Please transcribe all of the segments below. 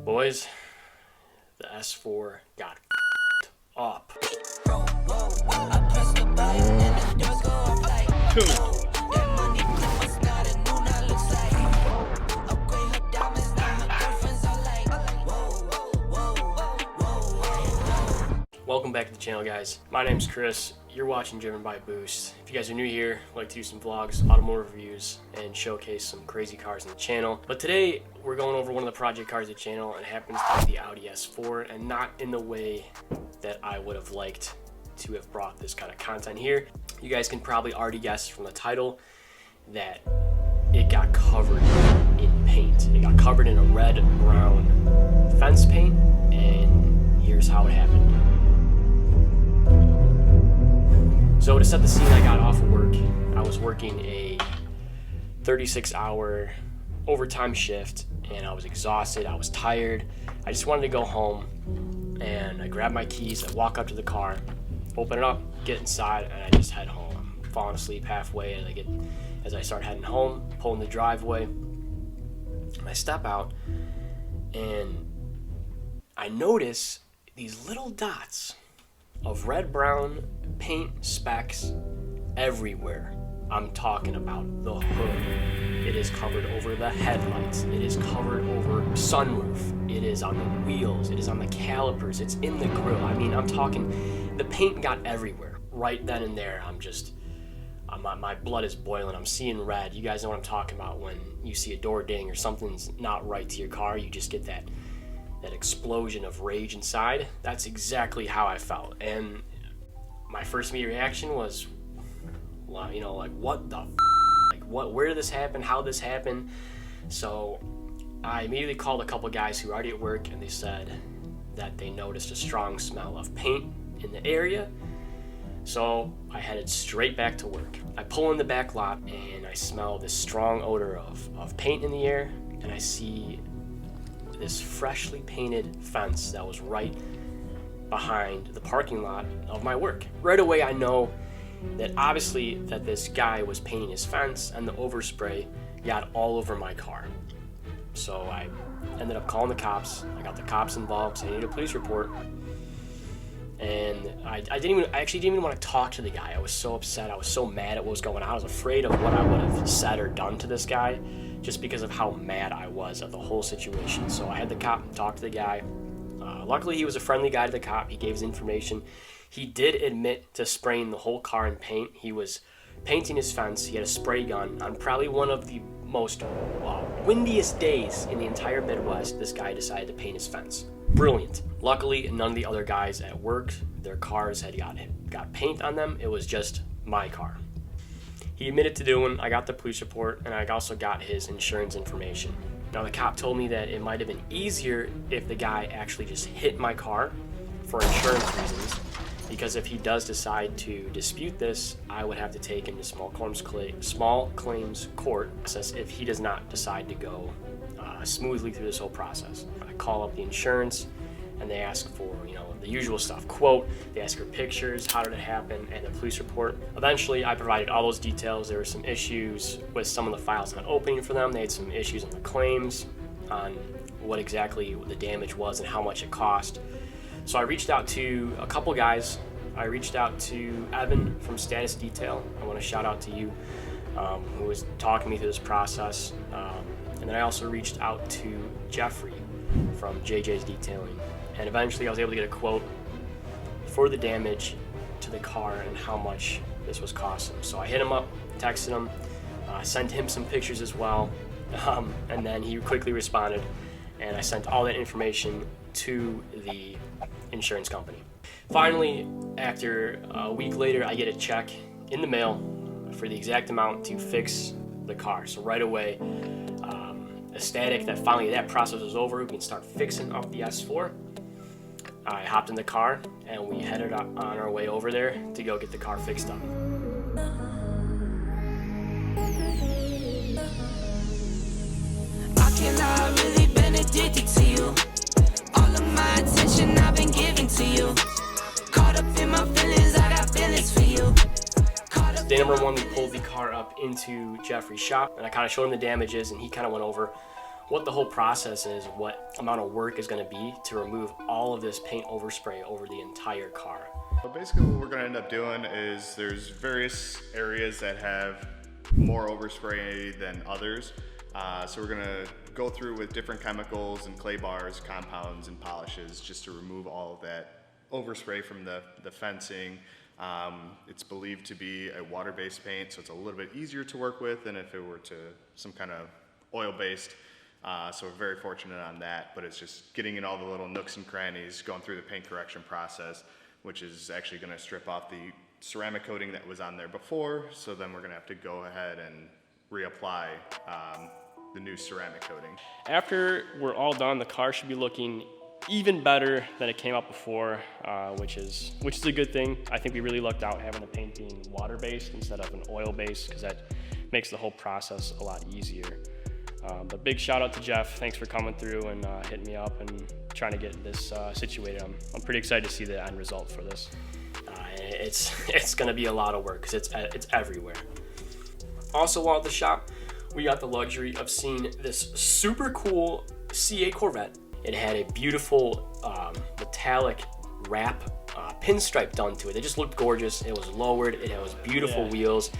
Boys, the S4 got up. Welcome back to the channel, guys. My name's Chris. You're watching Driven by Boost. If you guys are new here, I'd like to do some vlogs, automotive reviews, and showcase some crazy cars on the channel. But today, we're going over one of the project cars of the channel, and it happens to be the Audi S4, and not in the way that I would have liked to have brought this kind of content here. You guys can probably already guess from the title that it got covered in paint. It got covered in a red-brown fence paint, and here's how it happened. So to set the scene, I got off of work. I was working a 36-hour overtime shift, and I was exhausted, I was tired. I just wanted to go home, and I grabbed my keys, I walk up to the car, open it up, get inside, and I just head home. I'm falling asleep halfway, and as I start heading home, pulling the driveway, I step out, and I notice these little dots of red-brown paint specks everywhere. I'm talking about the hood. It is covered over the headlights. It is covered over sunroof. It is on the wheels. It is on the calipers. It's in the grill. I mean, I'm talking, the paint got everywhere. Right then and there, my blood is boiling. I'm seeing red. You guys know what I'm talking about when you see a door ding or something's not right to your car. You just get that explosion of rage inside. That's exactly how I felt. And my first immediate reaction was, like, what the where did this happen? How did this happen? So I immediately called a couple guys who were already at work, and they said that they noticed a strong smell of paint in the area. So I headed straight back to work. I pull in the back lot, and I smell this strong odor of paint in the air, and I see this freshly painted fence that was right behind the parking lot of my work. Right away, I know that obviously that this guy was painting his fence, and the overspray got all over my car. So I ended up calling the cops. I got the cops involved, so I needed a police report. And I actually didn't even want to talk to the guy. I was so upset. I was so mad at what was going on. I was afraid of what I would have said or done to this guy, just because of how mad I was at the whole situation. So I had the cop talk to the guy. Luckily, he was a friendly guy to the cop. He gave his information. He did admit to spraying the whole car in paint. He was painting his fence. He had a spray gun on probably one of the most windiest days in the entire Midwest. This guy decided to paint his fence. Brilliant. Luckily, none of the other guys at work, their cars had got paint on them. It was just my car. He admitted to doing. I got the police report, and I also got his insurance information. Now, the cop told me that it might have been easier if the guy actually just hit my car for insurance reasons, because if he does decide to dispute this, I would have to take him to small claims court if he does not decide to go smoothly through this whole process. I call up the insurance, and they ask for, the usual stuff. Quote, they ask for pictures, how did it happen, and the police report. Eventually, I provided all those details. There were some issues with some of the files not opening for them. They had some issues on the claims, on what exactly the damage was and how much it cost. So I reached out to a couple guys. I reached out to Evan from Status Detail. I want to shout out to you, who was talking me through this process. And then I also reached out to Jeffery from JJsDetailing. And eventually I was able to get a quote for the damage to the car and how much this was costing. So I hit him up, texted him, sent him some pictures as well, and then he quickly responded, and I sent all that information to the insurance company. Finally, after a week later, I get a check in the mail for the exact amount to fix the car. So right away, ecstatic that finally that process was over. We can start fixing up the S4. I hopped in the car, and we headed on our way over there to go get the car fixed up. I cannot really been addicted to you. All of my attention I've been giving to you. Caught up in my feelings, I got feelings for you. Day number one, we pulled the car up into Jeffrey's shop, and I kind of showed him the damages, and he kind of went over what the whole process is, what amount of work is going to be to remove all of this paint overspray over the entire car. So basically what we're going to end up doing is there's various areas that have more overspray than others. So we're going to go through with different chemicals and clay bars, compounds, and polishes just to remove all of that overspray from the fencing. It's believed to be a water-based paint, so it's a little bit easier to work with than if it were to some kind of oil-based. So we're very fortunate on that, but it's just getting in all the little nooks and crannies, going through the paint correction process, which is actually going to strip off the ceramic coating that was on there before. So then we're going to have to go ahead and reapply the new ceramic coating. After we're all done, the car should be looking even better than it came out before, which is a good thing. I think we really lucked out having the paint being water-based instead of an oil-based, because that makes the whole process a lot easier. But big shout out to Jeff. Thanks for coming through and hitting me up and trying to get this situated. I'm pretty excited to see the end result for this. It's going to be a lot of work because it's everywhere. Also, while at the shop, we got the luxury of seeing this super cool C8 Corvette. It had a beautiful metallic wrap pinstripe done to it. It just looked gorgeous. It was lowered. It has beautiful wheels.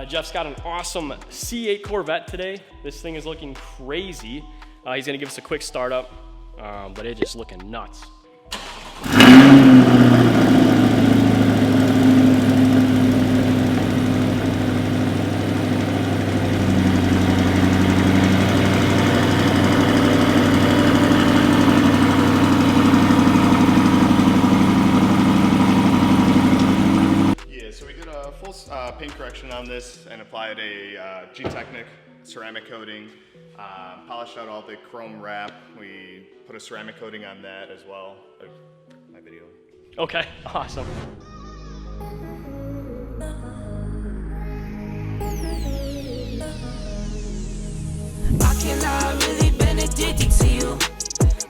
Jeff's got an awesome C8 Corvette today. This thing is looking crazy. He's gonna give us a quick startup, but it's just looking nuts. Paint correction on this and applied a G-Technic ceramic coating, polished out all the chrome wrap. We put a ceramic coating on that as well. My video. Okay, awesome. I cannot really been addicted to you.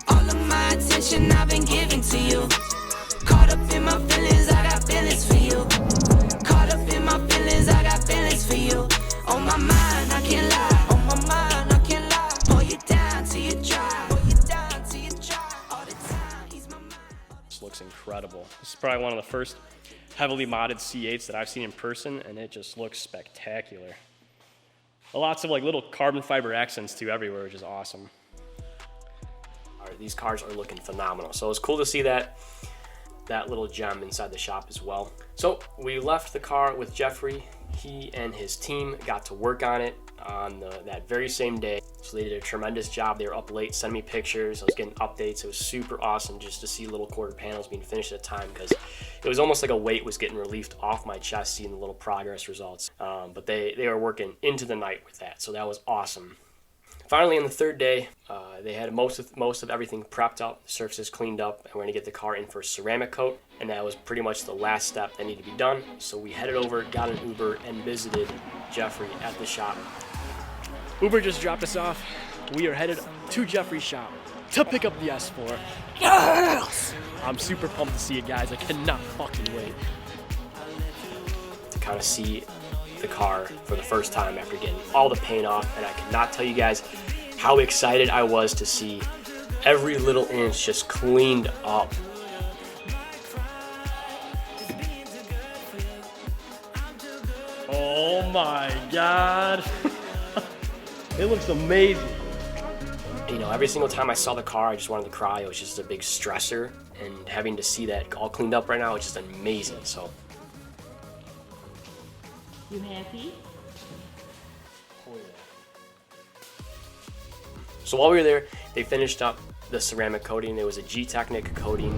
All of my attention I've been giving to you. Caught up in my feelings, I got feelings for you. Caught up in my feelings, I got feelings for you. On my mind, I can't lie. On my mind, I can't lie. Pull you down till you dry. Pull you down till you dry. All the time, ease my mind. This looks incredible. This is probably one of the first heavily modded C8s that I've seen in person, and it just looks spectacular. Lots of like little carbon fiber accents too everywhere, which is awesome. All right, these cars are looking phenomenal. So it's cool to see that little gem inside the shop as well. So we left the car with Jeffrey. He and his team got to work on it on that very same day. So they did a tremendous job. They were up late, sending me pictures. I was getting updates. It was super awesome just to see little quarter panels being finished at a time, because it was almost like a weight was getting relieved off my chest seeing the little progress results. But they were working into the night with that, so that was awesome. Finally, on the third day, they had most of everything prepped up, the surfaces cleaned up, and we're gonna get the car in for a ceramic coat, and that was pretty much the last step that needed to be done. So we headed over, got an Uber, and visited Jeffrey at the shop. Uber just dropped us off. We are headed to Jeffrey's shop to pick up the S4. Yes! I'm super pumped to see it, guys. I cannot fucking wait to kind of see the car for the first time after getting all the paint off, and I cannot tell you guys how excited I was to see every little inch just cleaned up. Oh my God. It looks amazing. You know, every single time I saw the car, I just wanted to cry. It was just a big stressor, and having to see that all cleaned up right now is just amazing. So. You happy? Oh, yeah. So while we were there, they finished up the ceramic coating. It was a G-Technic coating.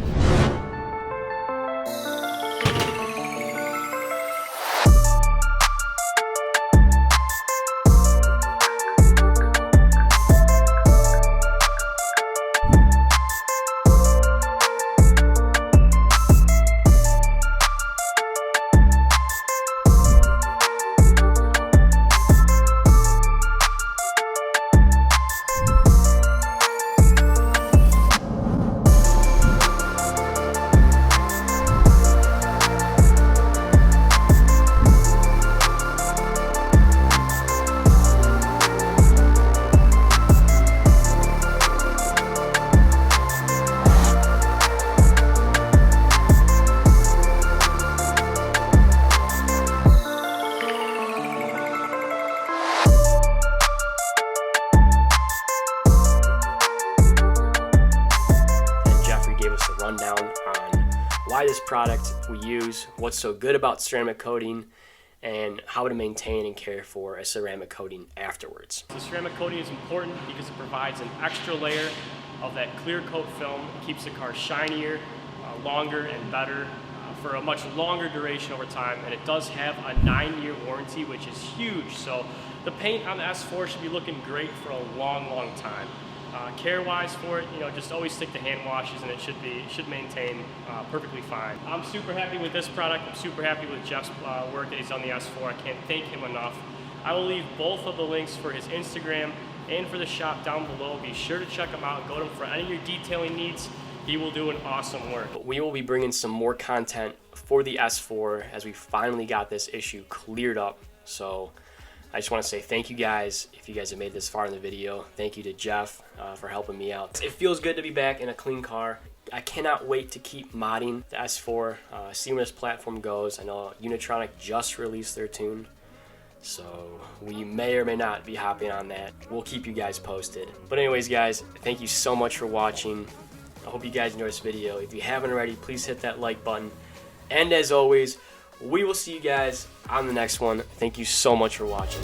product we use, what's so good about ceramic coating, and how to maintain and care for a ceramic coating afterwards. The ceramic coating is important because it provides an extra layer of that clear coat film. It keeps the car shinier, longer and better for a much longer duration over time, and it does have a 9-year warranty, which is huge. So the paint on the S4 should be looking great for a long time. Care-wise for it, you know, just always stick to hand washes, and it should maintain perfectly fine. I'm super happy with this product. I'm super happy with Jeff's work that he's on the S4. I can't thank him enough. I will leave both of the links for his Instagram and for the shop down below. Be sure to check him out and go to him for any of your detailing needs. He will do an awesome work. But we will be bringing some more content for the S4 as we finally got this issue cleared up. So I just want to say thank you guys if you guys have made this far in the video. Thank you to Jeff for helping me out. It feels good to be back in a clean car. I cannot wait to keep modding the S4, see where this platform goes. I know Unitronic just released their tune, so we may or may not be hopping on that. We'll keep you guys posted. But anyways, guys, thank you so much for watching. I hope you guys enjoyed this video. If you haven't already, please hit that like button. And as always, we will see you guys on the next one. Thank you so much for watching.